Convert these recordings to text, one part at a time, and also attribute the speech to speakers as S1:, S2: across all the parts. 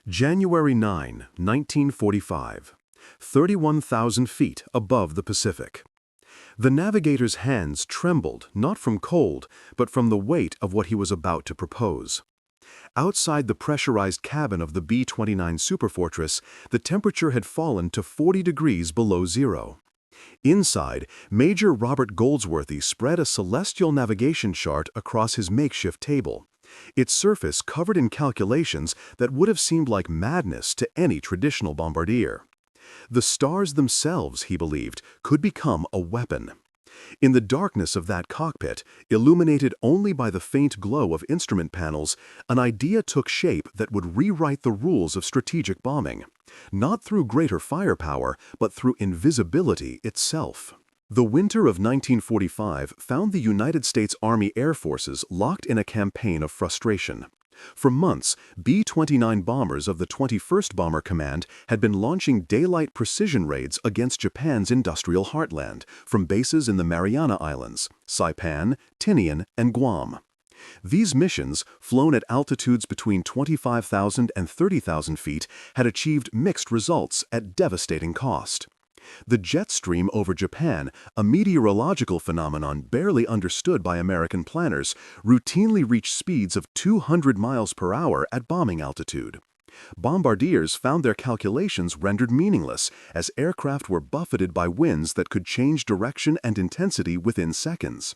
S1: January 9, 1945. 31,000 feet above the Pacific. The navigator's hands trembled not from cold, but from the weight of what he was about to propose. Outside the pressurized cabin of the B-29 superfortress, the temperature had fallen to 40 degrees below zero. Inside, Major Robert Goldsworthy spread a celestial navigation chart across his makeshift table, its surface covered in calculations that would have seemed like madness to any traditional bombardier. The stars themselves, he believed, could become a weapon. In the darkness of that cockpit, illuminated only by the faint glow of instrument panels, an idea took shape that would rewrite the rules of strategic bombing, not through greater firepower, but through invisibility itself. The winter of 1945 found the United States Army Air Forces locked in a campaign of frustration. For months, B-29 bombers of the 21st Bomber Command had been launching daylight precision raids against Japan's industrial heartland from bases in the Mariana Islands, Saipan, Tinian, and Guam. These missions, flown at altitudes between 25,000 and 30,000 feet, had achieved mixed results at devastating cost. The jet stream over Japan, a meteorological phenomenon barely understood by American planners, routinely reached speeds of 200 miles per hour at bombing altitude. Bombardiers found their calculations rendered meaningless as aircraft were buffeted by winds that could change direction and intensity within seconds.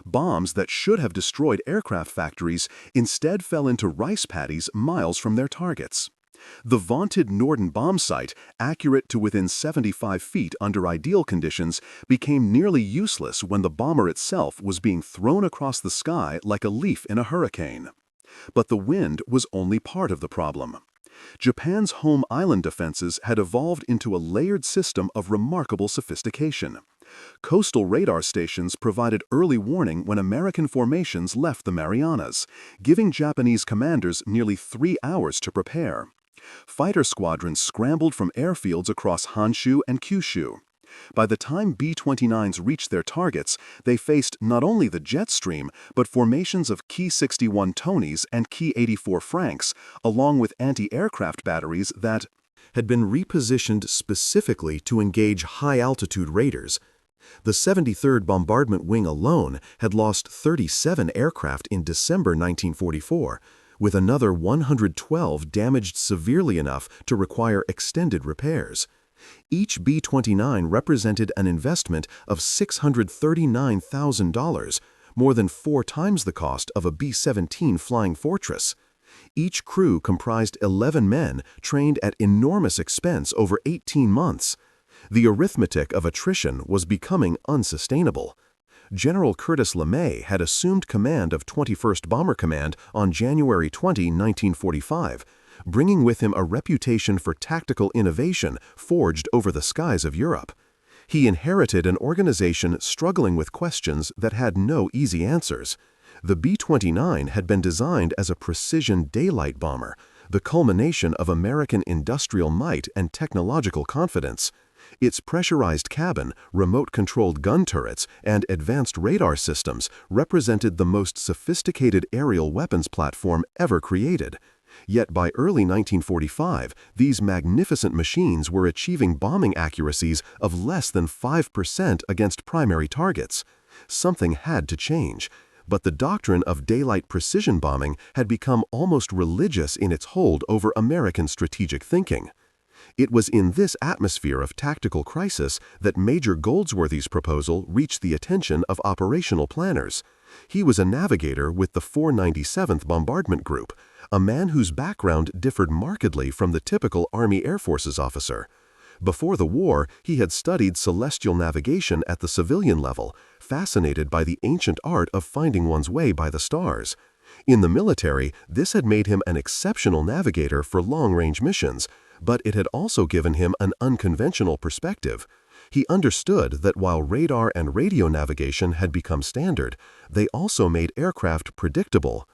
S1: Bombs that should have destroyed aircraft factories instead fell into rice paddies miles from their targets. The vaunted Norden bombsight, accurate to within 75 feet under ideal conditions, became nearly useless when the bomber itself was being thrown across the sky like a leaf in a hurricane. But the wind was only part of the problem. Japan's home island defenses had evolved into a layered system of remarkable sophistication. Coastal radar stations provided early warning when American formations left the Marianas, giving Japanese commanders nearly 3 hours to prepare. Fighter squadrons scrambled from airfields across Honshu and Kyushu. By the time B-29s reached their targets, they faced not only the jet stream, but formations of Ki-61 Tonys and Ki-84 Franks, along with anti-aircraft batteries that had been repositioned specifically to engage high-altitude raiders. The 73rd Bombardment Wing alone had lost 37 aircraft in December 1944, with another 112 damaged severely enough to require extended repairs. Each B-29 represented an investment of $639,000, more than 4 times the cost of a B-17 Flying Fortress. Each crew comprised 11 men trained at enormous expense over 18 months. The arithmetic of attrition was becoming unsustainable. General Curtis LeMay had assumed command of 21st Bomber Command on January 20, 1945, bringing with him a reputation for tactical innovation forged over the skies of Europe. He inherited an organization struggling with questions that had no easy answers. The B-29 had been designed as a precision daylight bomber, the culmination of American industrial might and technological confidence. Its pressurized cabin, remote-controlled gun turrets, and advanced radar systems represented the most sophisticated aerial weapons platform ever created. Yet by early 1945, these magnificent machines were achieving bombing accuracies of less than 5% against primary targets. Something had to change. But the doctrine of daylight precision bombing had become almost religious in its hold over American strategic thinking. It was in this atmosphere of tactical crisis that Major Goldsworthy's proposal reached the attention of operational planners. He was a navigator with the 497th Bombardment Group, a man whose background differed markedly from the typical Army Air Forces officer. Before the war, he had studied celestial navigation at the civilian level, fascinated by the ancient art of finding one's way by the stars. In the military, this had made him an exceptional navigator for long-range missions, but it had also given him an unconventional perspective. He understood that while radar and radio navigation had become standard, they also made aircraft predictable.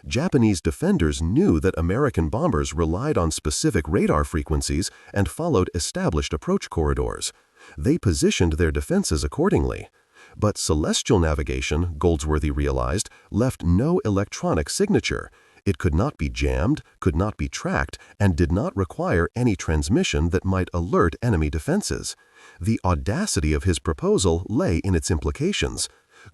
S1: Japanese defenders knew that American bombers relied on specific radar frequencies and followed established approach corridors. They positioned their defenses accordingly. But celestial navigation, Goldsworthy realized, left no electronic signature. It could not be jammed, could not be tracked, and did not require any transmission that might alert enemy defenses. The audacity of his proposal lay in its implications.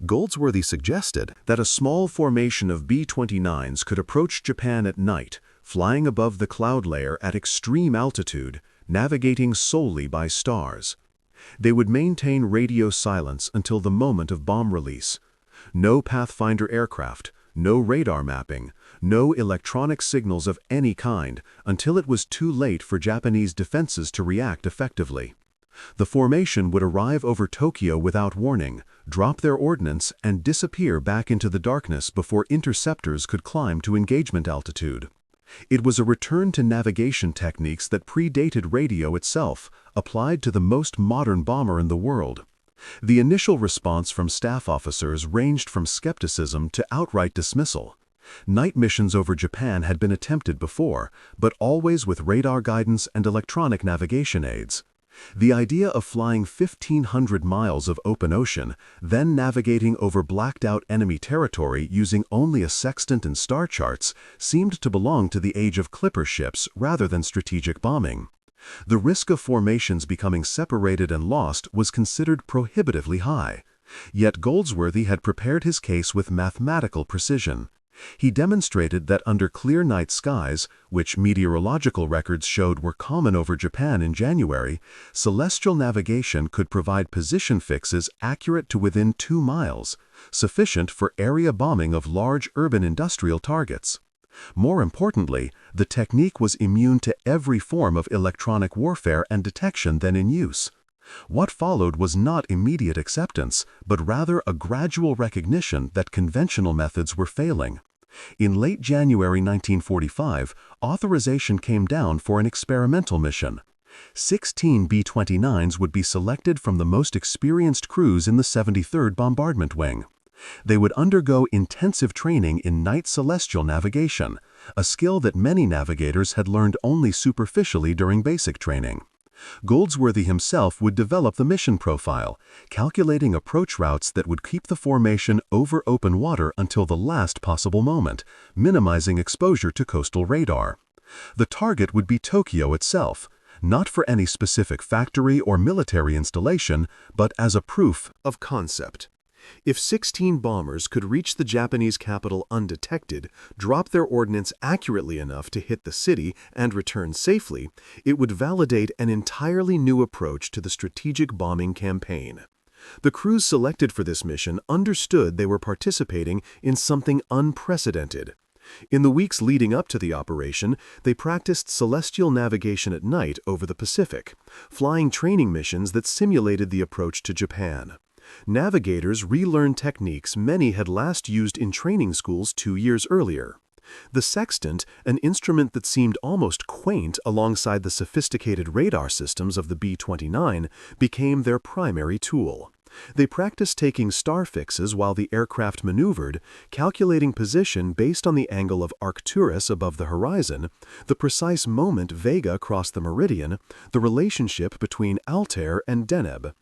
S1: Goldsworthy suggested that a small formation of B-29s could approach Japan at night, flying above the cloud layer at extreme altitude, navigating solely by stars. They would maintain radio silence until the moment of bomb release. No Pathfinder aircraft, no radar mapping, no electronic signals of any kind until it was too late for Japanese defenses to react effectively. The formation would arrive over Tokyo without warning, drop their ordnance, and disappear back into the darkness before interceptors could climb to engagement altitude. It was a return to navigation techniques that predated radio itself, applied to the most modern bomber in the world. The initial response from staff officers ranged from skepticism to outright dismissal. Night missions over Japan had been attempted before, but always with radar guidance and electronic navigation aids. The idea of flying 1,500 miles of open ocean, then navigating over blacked-out enemy territory using only a sextant and star charts, seemed to belong to the age of clipper ships rather than strategic bombing. The risk of formations becoming separated and lost was considered prohibitively high. Yet Goldsworthy had prepared his case with mathematical precision. He demonstrated that under clear night skies, which meteorological records showed were common over Japan in January, celestial navigation could provide position fixes accurate to within 2 miles, sufficient for area bombing of large urban industrial targets. More importantly, the technique was immune to every form of electronic warfare and detection then in use. What followed was not immediate acceptance, but rather a gradual recognition that conventional methods were failing. In late January 1945, authorization came down for an experimental mission. 16 B-29s would be selected from the most experienced crews in the 73rd Bombardment Wing. They would undergo intensive training in night celestial navigation, a skill that many navigators had learned only superficially during basic training. Goldsworthy himself would develop the mission profile, calculating approach routes that would keep the formation over open water until the last possible moment, minimizing exposure to coastal radar. The target would be Tokyo itself, not for any specific factory or military installation, but as a proof of concept. If 16 bombers could reach the Japanese capital undetected, drop their ordnance accurately enough to hit the city, and return safely, it would validate an entirely new approach to the strategic bombing campaign. The crews selected for this mission understood they were participating in something unprecedented. In the weeks leading up to the operation, they practiced celestial navigation at night over the Pacific, flying training missions that simulated the approach to Japan. Navigators relearned techniques many had last used in training schools 2 years earlier. The sextant, an instrument that seemed almost quaint alongside the sophisticated radar systems of the B-29, became their primary tool. They practiced taking star fixes while the aircraft maneuvered, calculating position based on the angle of Arcturus above the horizon, the precise moment Vega crossed the meridian, the relationship between Altair and Deneb.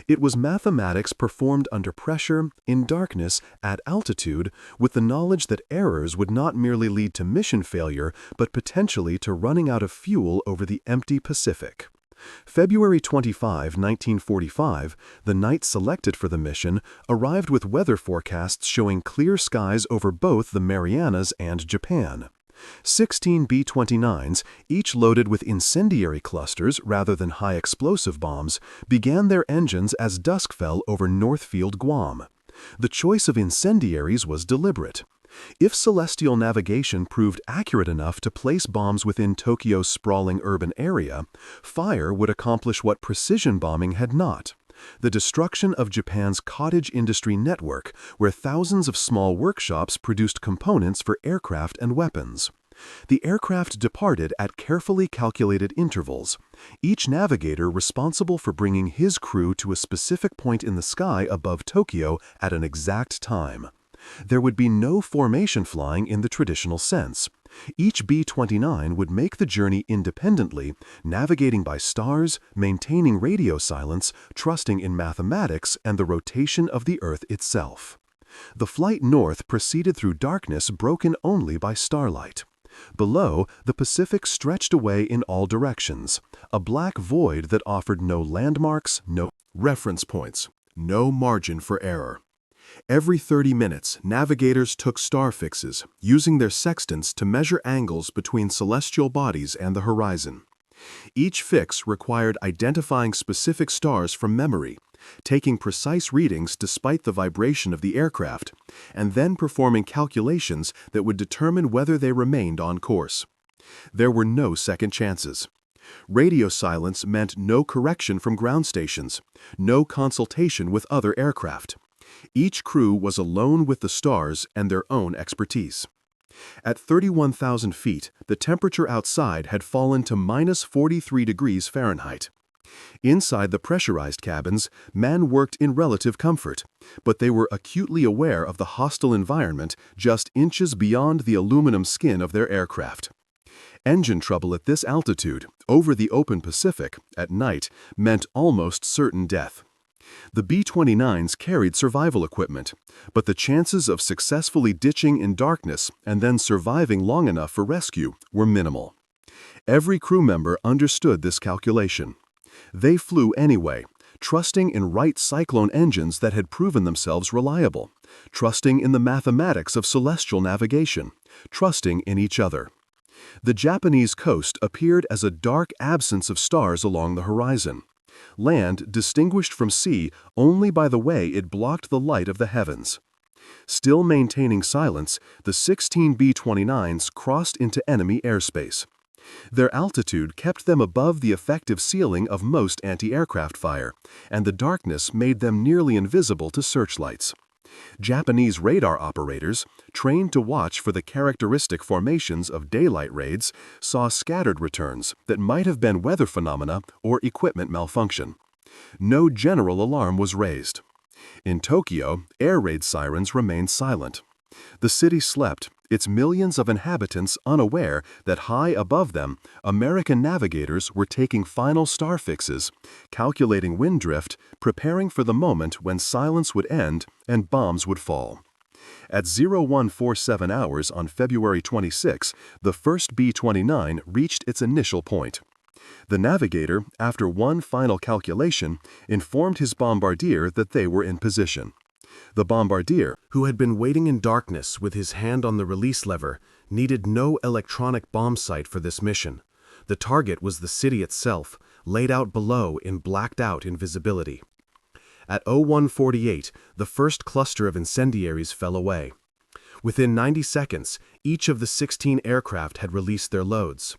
S1: It was mathematics performed under pressure, in darkness, at altitude, with the knowledge that errors would not merely lead to mission failure, but potentially to running out of fuel over the empty Pacific. February 25, 1945, the night selected for the mission, arrived with weather forecasts showing clear skies over both the Marianas and Japan. 16 B-29s, each loaded with incendiary clusters rather than high-explosive bombs, began their engines as dusk fell over Northfield, Guam. The choice of incendiaries was deliberate. If celestial navigation proved accurate enough to place bombs within Tokyo's sprawling urban area, fire would accomplish what precision bombing had not: the destruction of Japan's cottage industry network, where thousands of small workshops produced components for aircraft and weapons. The aircraft departed at carefully calculated intervals, each navigator responsible for bringing his crew to a specific point in the sky above Tokyo at an exact time. There would be no formation flying in the traditional sense. Each B-29 would make the journey independently, navigating by stars, maintaining radio silence, trusting in mathematics and the rotation of the Earth itself. The flight north proceeded through darkness broken only by starlight. Below, the Pacific stretched away in all directions, a black void that offered no landmarks, no reference points, no margin for error. Every 30 minutes, navigators took star fixes, using their sextants to measure angles between celestial bodies and the horizon. Each fix required identifying specific stars from memory, taking precise readings despite the vibration of the aircraft, and then performing calculations that would determine whether they remained on course. There were no second chances. Radio silence meant no correction from ground stations, no consultation with other aircraft. Each crew was alone with the stars and their own expertise. At 31,000 feet, the temperature outside had fallen to -43 degrees Fahrenheit. Inside the pressurized cabins, men worked in relative comfort, but they were acutely aware of the hostile environment just inches beyond the aluminum skin of their aircraft. Engine trouble at this altitude, over the open Pacific, at night, meant almost certain death. The B-29s carried survival equipment, but the chances of successfully ditching in darkness and then surviving long enough for rescue were minimal. Every crew member understood this calculation. They flew anyway, trusting in Wright Cyclone engines that had proven themselves reliable, trusting in the mathematics of celestial navigation, trusting in each other. The Japanese coast appeared as a dark absence of stars along the horizon. Land distinguished from sea only by the way it blocked the light of the heavens. Still maintaining silence, the 16 B-29s crossed into enemy airspace. Their altitude kept them above the effective ceiling of most anti-aircraft fire, and the darkness made them nearly invisible to searchlights. Japanese radar operators, trained to watch for the characteristic formations of daylight raids, saw scattered returns that might have been weather phenomena or equipment malfunction. No general alarm was raised. In Tokyo, air raid sirens remained silent. The city slept, its millions of inhabitants unaware that high above them, American navigators were taking final star fixes, calculating wind drift, preparing for the moment when silence would end and bombs would fall. At 0147 hours on February 26, the first B-29 reached its initial point. The navigator, after one final calculation, informed his bombardier that they were in position. The bombardier, who had been waiting in darkness with his hand on the release lever, needed no electronic bombsight for this mission. The target was the city itself, laid out below in blacked-out invisibility. At 0148, the first cluster of incendiaries fell away. Within 90 seconds, each of the 16 aircraft had released their loads.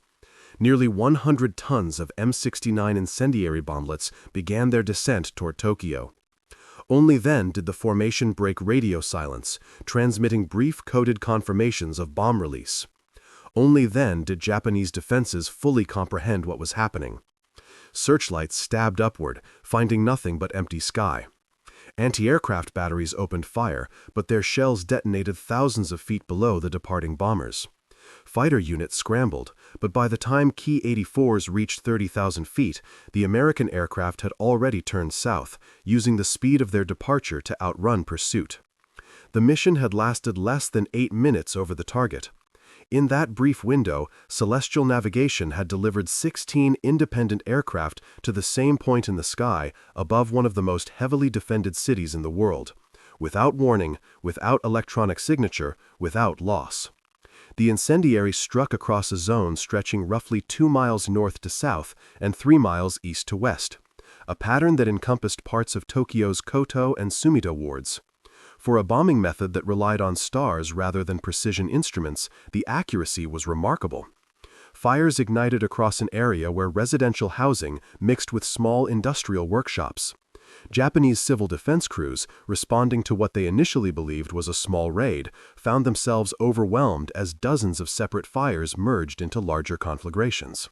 S1: Nearly 100 tons of M69 incendiary bomblets began their descent toward Tokyo. Only then did the formation break radio silence, transmitting brief coded confirmations of bomb release. Only then did Japanese defenses fully comprehend what was happening. Searchlights stabbed upward, finding nothing but empty sky. Anti-aircraft batteries opened fire, but their shells detonated thousands of feet below the departing bombers. Fighter units scrambled, but by the time Ki-84s reached 30,000 feet, the American aircraft had already turned south, using the speed of their departure to outrun pursuit. The mission had lasted less than 8 minutes over the target. In that brief window, celestial navigation had delivered 16 independent aircraft to the same point in the sky above one of the most heavily defended cities in the world, without warning, without electronic signature, without loss. The incendiary struck across a zone stretching roughly 2 miles north to south and 3 miles east to west, a pattern that encompassed parts of Tokyo's Koto and Sumida wards. For a bombing method that relied on stars rather than precision instruments, the accuracy was remarkable. Fires ignited across an area where residential housing mixed with small industrial workshops. Japanese civil defense crews, responding to what they initially believed was a small raid, found themselves overwhelmed as dozens of separate fires merged into larger conflagrations.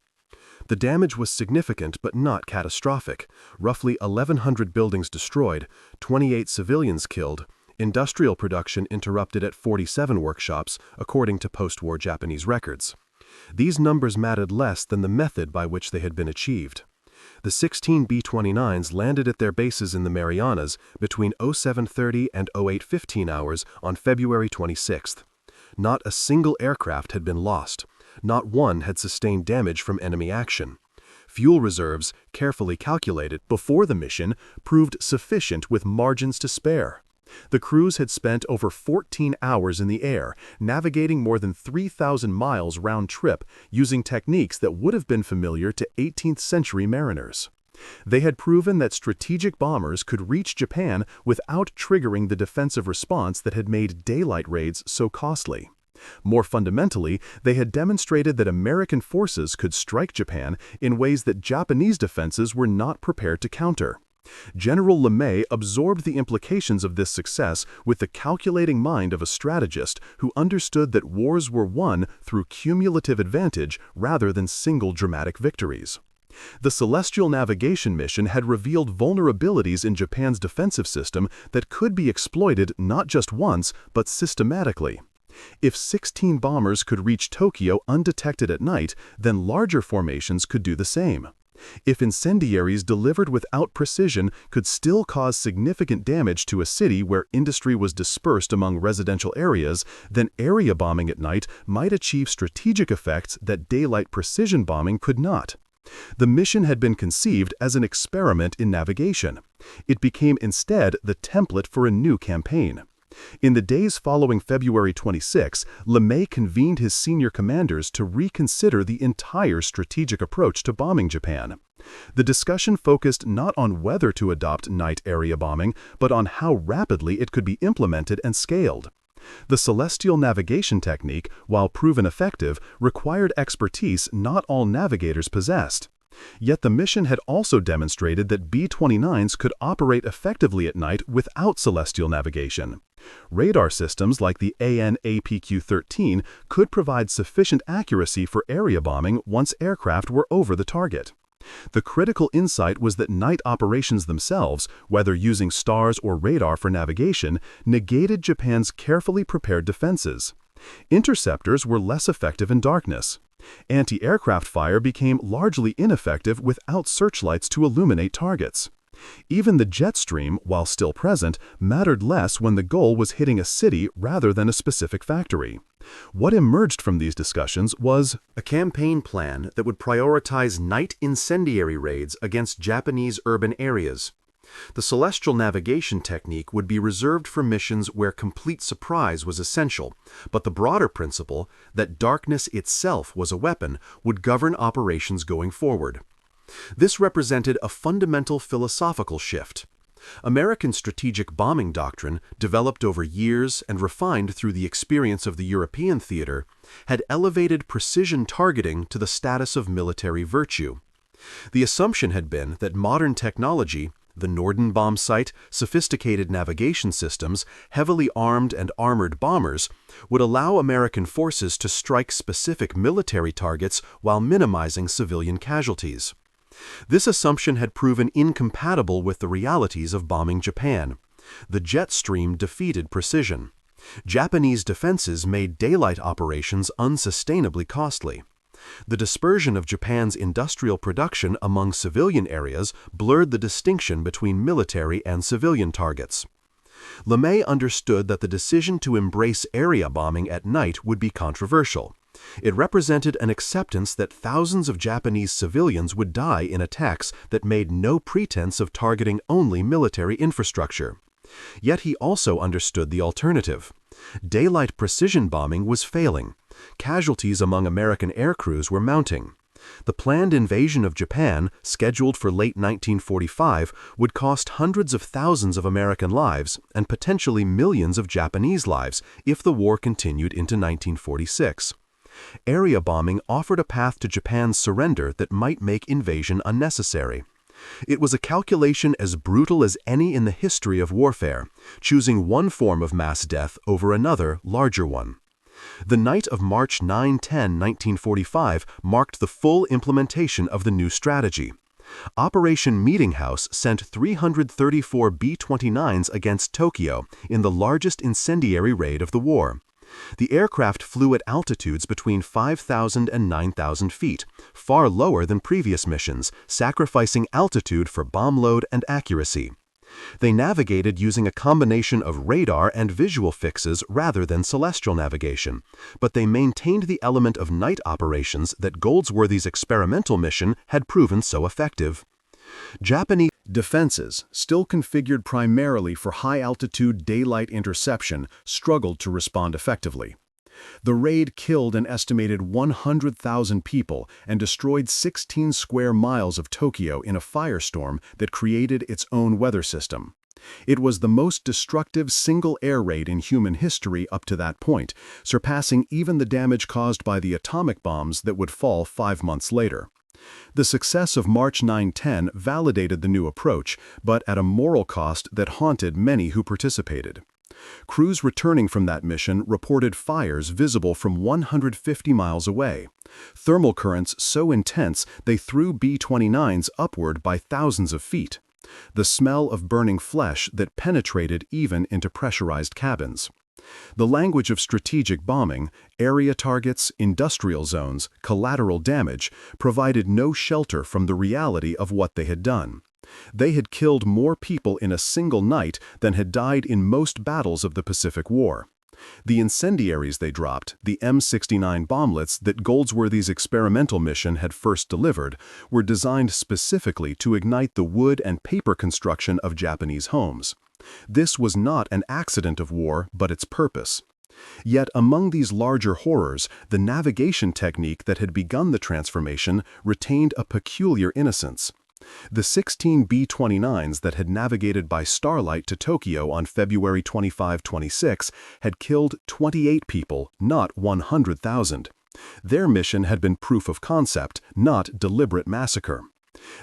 S1: The damage was significant but not catastrophic. Roughly 1,100 buildings destroyed, 28 civilians killed, industrial production interrupted at 47 workshops, according to post-war Japanese records. These numbers mattered less than the method by which they had been achieved. The 16 B-29s landed at their bases in the Marianas between 07:30 and 08:15 hours on February 26th. Not a single aircraft had been lost. Not one had sustained damage from enemy action. Fuel reserves, carefully calculated before the mission, proved sufficient with margins to spare. The crews had spent over 14 hours in the air, navigating more than 3,000 miles round trip using techniques that would have been familiar to 18th century mariners. They had proven that strategic bombers could reach Japan without triggering the defensive response that had made daylight raids so costly. More fundamentally, they had demonstrated that American forces could strike Japan in ways that Japanese defenses were not prepared to counter. General LeMay absorbed the implications of this success with the calculating mind of a strategist who understood that wars were won through cumulative advantage rather than single dramatic victories. The Celestial Navigation mission had revealed vulnerabilities in Japan's defensive system that could be exploited not just once, but systematically. If 16 bombers could reach Tokyo undetected at night, then larger formations could do the same. If incendiaries delivered without precision could still cause significant damage to a city where industry was dispersed among residential areas, then area bombing at night might achieve strategic effects that daylight precision bombing could not. The mission had been conceived as an experiment in navigation. It became instead the template for a new campaign. In the days following February 26, LeMay convened his senior commanders to reconsider the entire strategic approach to bombing Japan. The discussion focused not on whether to adopt night area bombing, but on how rapidly it could be implemented and scaled. The celestial navigation technique, while proven effective, required expertise not all navigators possessed. Yet the mission had also demonstrated that B-29s could operate effectively at night without celestial navigation. Radar systems like the AN/APQ-13 could provide sufficient accuracy for area bombing once aircraft were over the target. The critical insight was that night operations themselves, whether using stars or radar for navigation, negated Japan's carefully prepared defenses. Interceptors were less effective in darkness. Anti-aircraft fire became largely ineffective without searchlights to illuminate targets. Even the jet stream, while still present, mattered less when the goal was hitting a city rather than a specific factory. What emerged from these discussions was a campaign plan that would prioritize night incendiary raids against Japanese urban areas. The celestial navigation technique would be reserved for missions where complete surprise was essential, but the broader principle that darkness itself was a weapon would govern operations going forward. This represented a fundamental philosophical shift. American strategic bombing doctrine, developed over years and refined through the experience of the European theater, had elevated precision targeting to the status of military virtue. The assumption had been that modern technology, the Norden bombsight, sophisticated navigation systems, heavily armed and armored bombers, would allow American forces to strike specific military targets while minimizing civilian casualties. This assumption had proven incompatible with the realities of bombing Japan. The jet stream defeated precision. Japanese defenses made daylight operations unsustainably costly. The dispersion of Japan's industrial production among civilian areas blurred the distinction between military and civilian targets. LeMay understood that the decision to embrace area bombing at night would be controversial. It represented an acceptance that thousands of Japanese civilians would die in attacks that made no pretense of targeting only military infrastructure. Yet he also understood the alternative. Daylight precision bombing was failing. Casualties among American aircrews were mounting. The planned invasion of Japan, scheduled for late 1945, would cost hundreds of thousands of American lives and potentially millions of Japanese lives if the war continued into 1946. Area bombing offered a path to Japan's surrender that might make invasion unnecessary. It was a calculation as brutal as any in the history of warfare, choosing one form of mass death over another, larger one. The night of March 9–10, 1945 marked the full implementation of the new strategy. Operation Meeting House sent 334 B-29s against Tokyo in the largest incendiary raid of the war. The aircraft flew at altitudes between 5,000 and 9,000 feet, far lower than previous missions, sacrificing altitude for bomb load and accuracy. They navigated using a combination of radar and visual fixes rather than celestial navigation, but they maintained the element of night operations that Goldsworthy's experimental mission had proven so effective. Japanese defenses, still configured primarily for high-altitude daylight interception, struggled to respond effectively. The raid killed an estimated 100,000 people and destroyed 16 square miles of Tokyo in a firestorm that created its own weather system. It was the most destructive single air raid in human history up to that point, surpassing even the damage caused by the atomic bombs that would fall 5 months later. The success of March 9/10 validated the new approach, but at a moral cost that haunted many who participated. Crews returning from that mission reported fires visible from 150 miles away. Thermal currents so intense they threw B-29s upward by thousands of feet. The smell of burning flesh that penetrated even into pressurized cabins. The language of strategic bombing, area targets, industrial zones, collateral damage, provided no shelter from the reality of what they had done. They had killed more people in a single night than had died in most battles of the Pacific War. The incendiaries they dropped, the M69 bomblets that Goldsworthy's experimental mission had first delivered, were designed specifically to ignite the wood and paper construction of Japanese homes. This was not an accident of war, but its purpose. Yet among these larger horrors, the navigation technique that had begun the transformation retained a peculiar innocence. The 16 B-29s that had navigated by starlight to Tokyo on February 25-26 had killed 28 people, not 100,000. Their mission had been proof of concept, not deliberate massacre.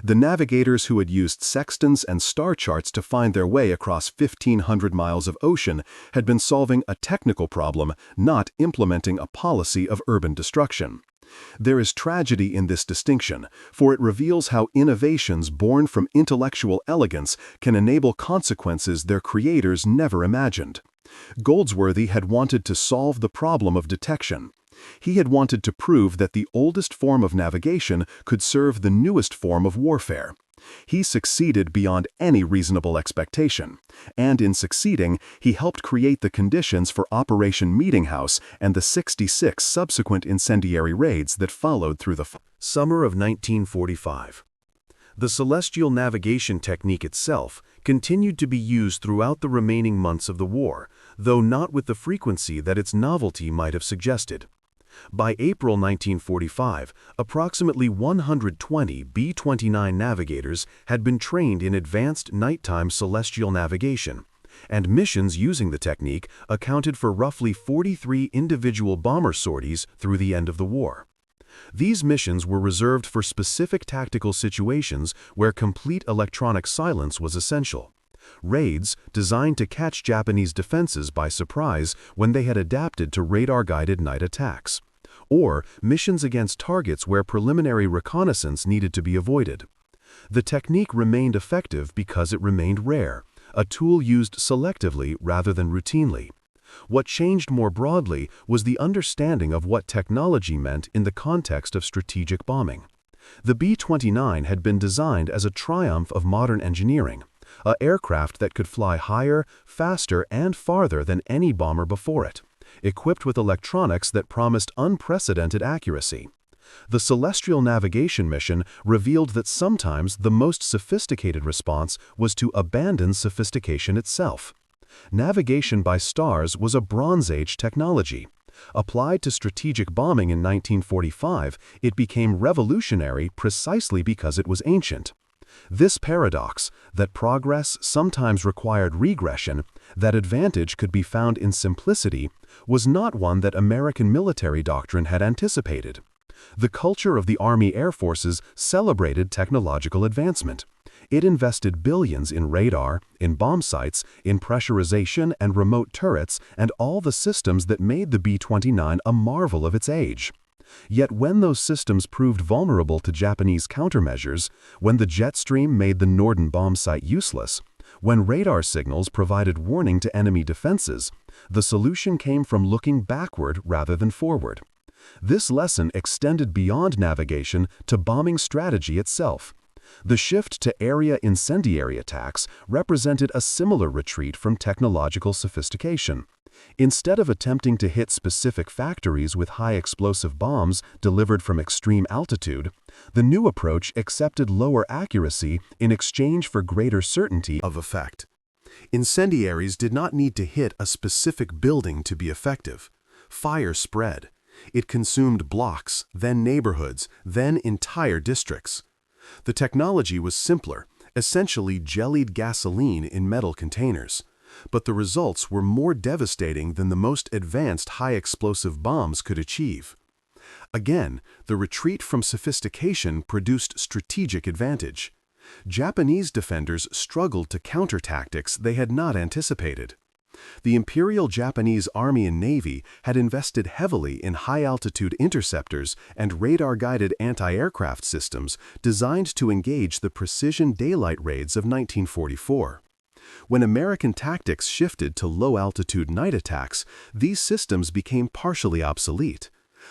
S1: The navigators who had used sextants and star charts to find their way across 1,500 miles of ocean had been solving a technical problem, not implementing a policy of urban destruction. There is tragedy in this distinction, for it reveals how innovations born from intellectual elegance can enable consequences their creators never imagined. Goldsworthy had wanted to solve the problem of detection. He had wanted to prove that the oldest form of navigation could serve the newest form of warfare. He succeeded beyond any reasonable expectation, and in succeeding, he helped create the conditions for Operation Meeting House and the 66 subsequent incendiary raids that followed through the summer of 1945. The celestial navigation technique itself continued to be used throughout the remaining months of the war, though not with the frequency that its novelty might have suggested. By April 1945, approximately 120 B-29 navigators had been trained in advanced nighttime celestial navigation, and missions using the technique accounted for roughly 43 individual bomber sorties through the end of the war. These missions were reserved for specific tactical situations where complete electronic silence was essential. Raids designed to catch Japanese defenses by surprise when they had adapted to radar-guided night attacks, or missions against targets where preliminary reconnaissance needed to be avoided. The technique remained effective because it remained rare, a tool used selectively rather than routinely. What changed more broadly was the understanding of what technology meant in the context of strategic bombing. The B-29 had been designed as a triumph of modern engineering, an aircraft that could fly higher, faster, and farther than any bomber before it, equipped with electronics that promised unprecedented accuracy. The celestial navigation mission revealed that sometimes the most sophisticated response was to abandon sophistication itself. Navigation by stars was a Bronze Age technology. Applied to strategic bombing in 1945, it became revolutionary precisely because it was ancient. This paradox, that progress sometimes required regression, that advantage could be found in simplicity, was not one that American military doctrine had anticipated. The culture of the Army Air Forces celebrated technological advancement. It invested billions in radar, in bomb sights, in pressurization and remote turrets, and all the systems that made the B-29 a marvel of its age. Yet when those systems proved vulnerable to Japanese countermeasures, when the jet stream made the Norden bomb sight useless, When radar signals provided warning to enemy defenses, the solution came from looking backward rather than forward. This lesson extended beyond navigation to bombing strategy itself. The shift to area incendiary attacks represented a similar retreat from technological sophistication. Instead of attempting to hit specific factories with high-explosive bombs delivered from extreme altitude, the new approach accepted lower accuracy in exchange for greater certainty of effect. Incendiaries did not need to hit a specific building to be effective. Fire spread. It consumed blocks, then neighborhoods, then entire districts. The technology was simpler, essentially jellied gasoline in metal containers. But the results were more devastating than the most advanced high-explosive bombs could achieve. Again, the retreat from sophistication produced strategic advantage. Japanese defenders struggled to counter tactics they had not anticipated. The Imperial Japanese Army and Navy had invested heavily in high-altitude interceptors and radar-guided anti-aircraft systems designed to engage the precision daylight raids of 1944. When American tactics shifted to low-altitude night attacks, these systems became partially obsolete.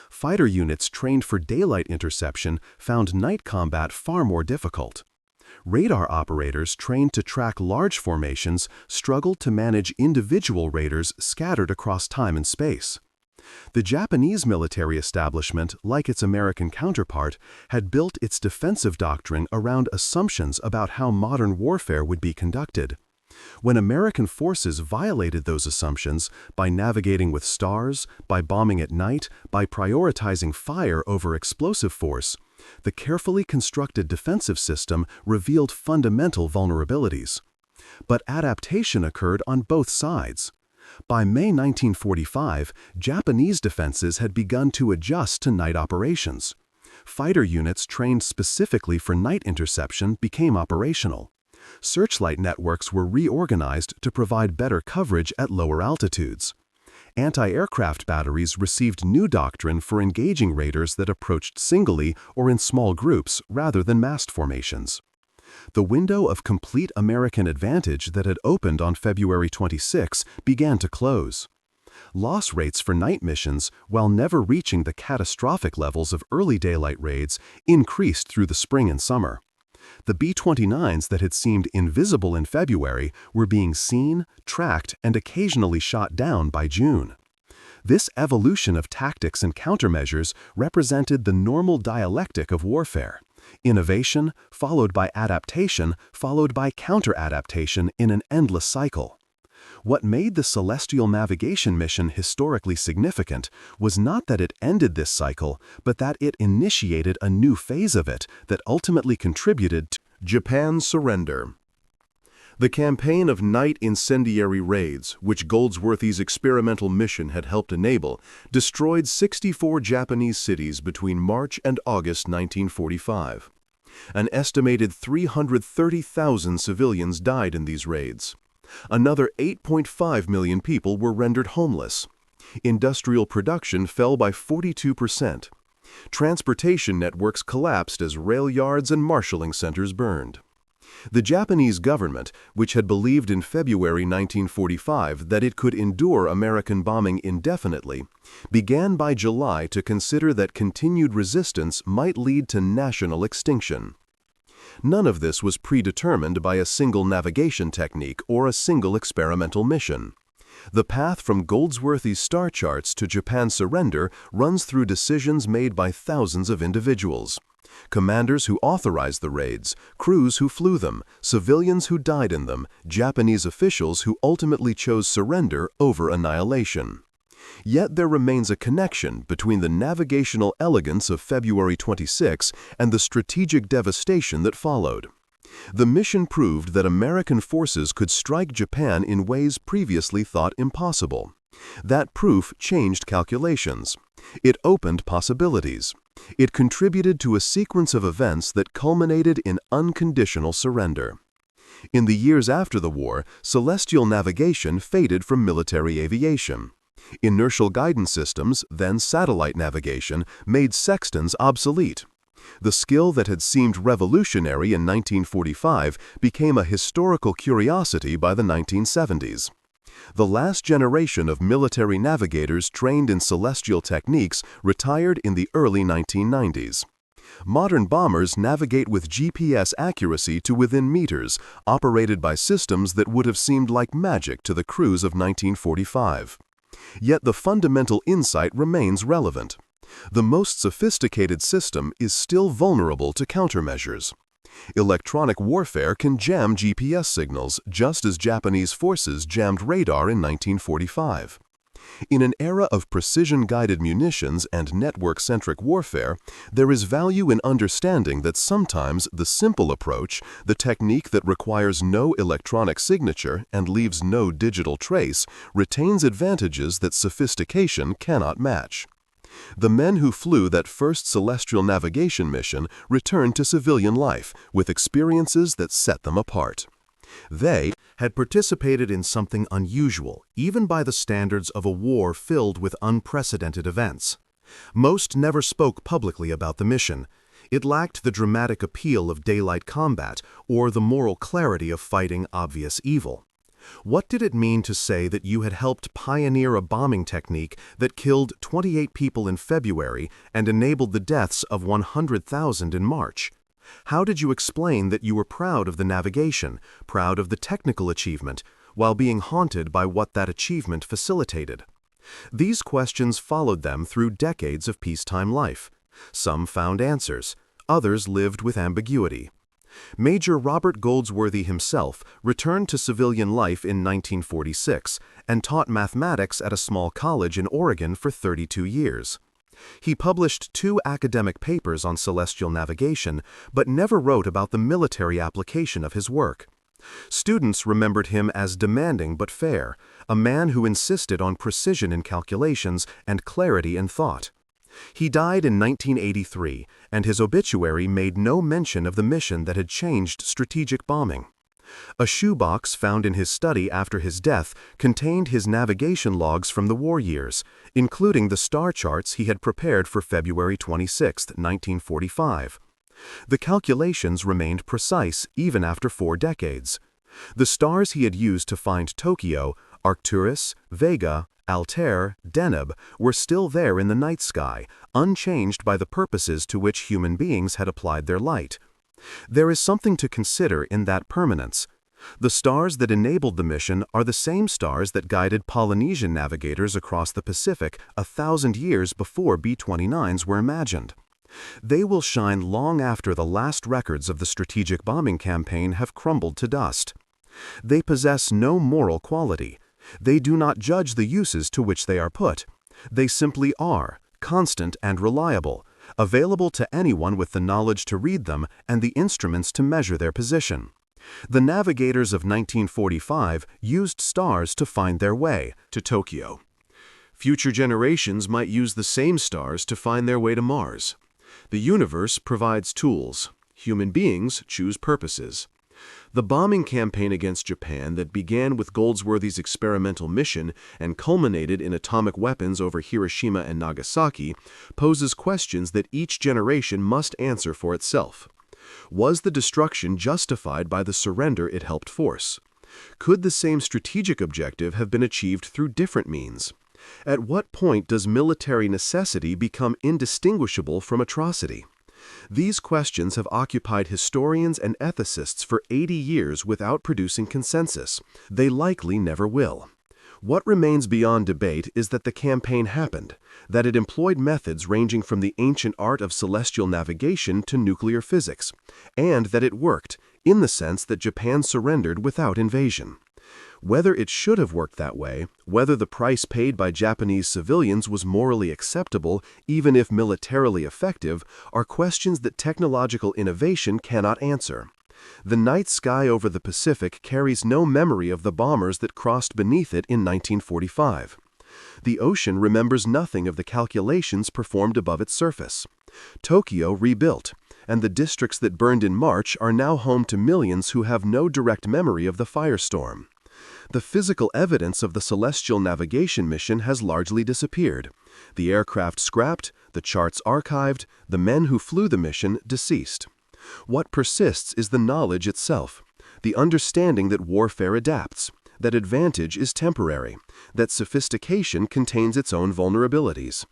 S1: Fighter units trained for daylight interception found night combat far more difficult. Radar operators trained to track large formations struggled to manage individual raiders scattered across time and space. The Japanese military establishment, like its American counterpart, had built its defensive doctrine around assumptions about how modern warfare would be conducted. When American forces violated those assumptions by navigating with stars, by bombing at night, by prioritizing fire over explosive force, the carefully constructed defensive system revealed fundamental vulnerabilities. But adaptation occurred on both sides. By May 1945, Japanese defenses had begun to adjust to night operations. Fighter units trained specifically for night interception became operational. Searchlight networks were reorganized to provide better coverage at lower altitudes. Anti-aircraft batteries received new doctrine for engaging raiders that approached singly or in small groups rather than massed formations. The window of complete American advantage that had opened on February 26 began to close. Loss rates for night missions, while never reaching the catastrophic levels of early daylight raids, increased through the spring and summer. The B-29s that had seemed invisible in February were being seen, tracked, and occasionally shot down by June. This evolution of tactics and countermeasures represented the normal dialectic of warfare: innovation, followed by adaptation, followed by counter-adaptation in an endless cycle. What made the celestial navigation mission historically significant was not that it ended this cycle, but that it initiated a new phase of it that ultimately contributed to Japan's surrender. The campaign of night incendiary raids, which Goldsworthy's experimental mission had helped enable, destroyed 64 Japanese cities between March and August 1945. An estimated 330,000 civilians died in these raids. Another 8.5 million people were rendered homeless. Industrial production fell by 42%. Transportation networks collapsed as rail yards and marshalling centers burned. The Japanese government, which had believed in February 1945 that it could endure American bombing indefinitely, began by July to consider that continued resistance might lead to national extinction. None of this was predetermined by a single navigation technique or a single experimental mission. The path from Goldsworthy's star charts to Japan's surrender runs through decisions made by thousands of individuals. Commanders who authorized the raids, crews who flew them, civilians who died in them, Japanese officials who ultimately chose surrender over annihilation. Yet there remains a connection between the navigational elegance of February 26 and the strategic devastation that followed. The mission proved that American forces could strike Japan in ways previously thought impossible. That proof changed calculations. It opened possibilities. It contributed to a sequence of events that culminated in unconditional surrender. In the years after the war, celestial navigation faded from military aviation. Inertial guidance systems, then satellite navigation, made sextants obsolete. The skill that had seemed revolutionary in 1945 became a historical curiosity by the 1970s. The last generation of military navigators trained in celestial techniques retired in the early 1990s. Modern bombers navigate with GPS accuracy to within meters, operated by systems that would have seemed like magic to the crews of 1945. Yet the fundamental insight remains relevant. The most sophisticated system is still vulnerable to countermeasures. Electronic warfare can jam GPS signals, just as Japanese forces jammed radar in 1945. In an era of precision-guided munitions and network-centric warfare, there is value in understanding that sometimes the simple approach, the technique that requires no electronic signature and leaves no digital trace, retains advantages that sophistication cannot match. The men who flew that first celestial navigation mission returned to civilian life with experiences that set them apart. They had participated in something unusual, even by the standards of a war filled with unprecedented events. Most never spoke publicly about the mission. It lacked the dramatic appeal of daylight combat or the moral clarity of fighting obvious evil. What did it mean to say that you had helped pioneer a bombing technique that killed 28 people in February and enabled the deaths of 100,000 in March? How did you explain that you were proud of the navigation, proud of the technical achievement, while being haunted by what that achievement facilitated? These questions followed them through decades of peacetime life. Some found answers, others lived with ambiguity. Major Robert Goldsworthy himself returned to civilian life in 1946 and taught mathematics at a small college in Oregon for 32 years. He published 2 academic papers on celestial navigation, but never wrote about the military application of his work. Students remembered him as demanding but fair, a man who insisted on precision in calculations and clarity in thought. He died in 1983, and his obituary made no mention of the mission that had changed strategic bombing. A shoebox found in his study after his death contained his navigation logs from the war years, including the star charts he had prepared for February 26, 1945. The calculations remained precise even after 4 decades. The stars he had used to find Tokyo, Arcturus, Vega, Altair, Deneb, were still there in the night sky, unchanged by the purposes to which human beings had applied their light. There is something to consider in that permanence. The stars that enabled the mission are the same stars that guided Polynesian navigators across the Pacific 1,000 years before B-29s were imagined. They will shine long after the last records of the strategic bombing campaign have crumbled to dust. They possess no moral quality. They do not judge the uses to which they are put. They simply are, constant and reliable, available to anyone with the knowledge to read them and the instruments to measure their position. The navigators of 1945 used stars to find their way to Tokyo. Future generations might use the same stars to find their way to Mars. The universe provides tools. Human beings choose purposes. The bombing campaign against Japan that began with Goldsworthy's experimental mission and culminated in atomic weapons over Hiroshima and Nagasaki poses questions that each generation must answer for itself. Was the destruction justified by the surrender it helped force? Could the same strategic objective have been achieved through different means? At what point does military necessity become indistinguishable from atrocity? These questions have occupied historians and ethicists for 80 years without producing consensus. They likely never will. What remains beyond debate is that the campaign happened, that it employed methods ranging from the ancient art of celestial navigation to nuclear physics, and that it worked, in the sense that Japan surrendered without invasion. Whether it should have worked that way, whether the price paid by Japanese civilians was morally acceptable, even if militarily effective, are questions that technological innovation cannot answer. The night sky over the Pacific carries no memory of the bombers that crossed beneath it in 1945. The ocean remembers nothing of the calculations performed above its surface. Tokyo rebuilt, and the districts that burned in March are now home to millions who have no direct memory of the firestorm. The physical evidence of the celestial navigation mission has largely disappeared. The aircraft scrapped, the charts archived, the men who flew the mission deceased. What persists is the knowledge itself, the understanding that warfare adapts, that advantage is temporary, that sophistication contains its own vulnerabilities.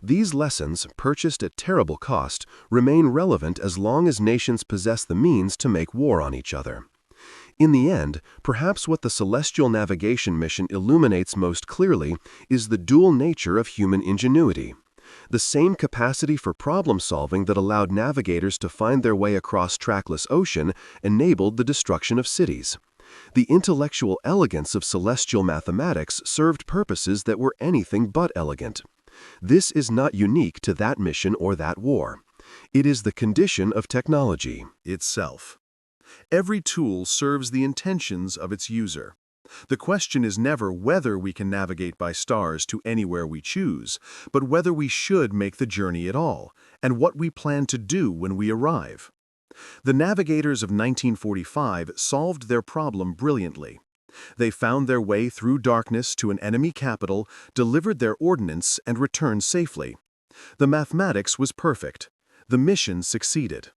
S1: These lessons, purchased at terrible cost, remain relevant as long as nations possess the means to make war on each other. In the end, perhaps what the celestial navigation mission illuminates most clearly is the dual nature of human ingenuity. The same capacity for problem-solving that allowed navigators to find their way across trackless ocean enabled the destruction of cities. The intellectual elegance of celestial mathematics served purposes that were anything but elegant. This is not unique to that mission or that war. It is the condition of technology itself. Every tool serves the intentions of its user. The question is never whether we can navigate by stars to anywhere we choose, but whether we should make the journey at all, and what we plan to do when we arrive. The navigators of 1945 solved their problem brilliantly. They found their way through darkness to an enemy capital, delivered their ordnance, and returned safely. The mathematics was perfect. The mission succeeded.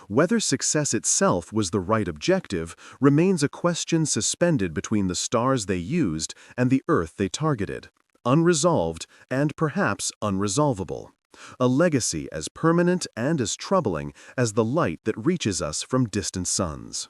S1: Whether success itself was the right objective remains a question suspended between the stars they used and the Earth they targeted, unresolved and perhaps unresolvable. A legacy as permanent and as troubling as the light that reaches us from distant suns.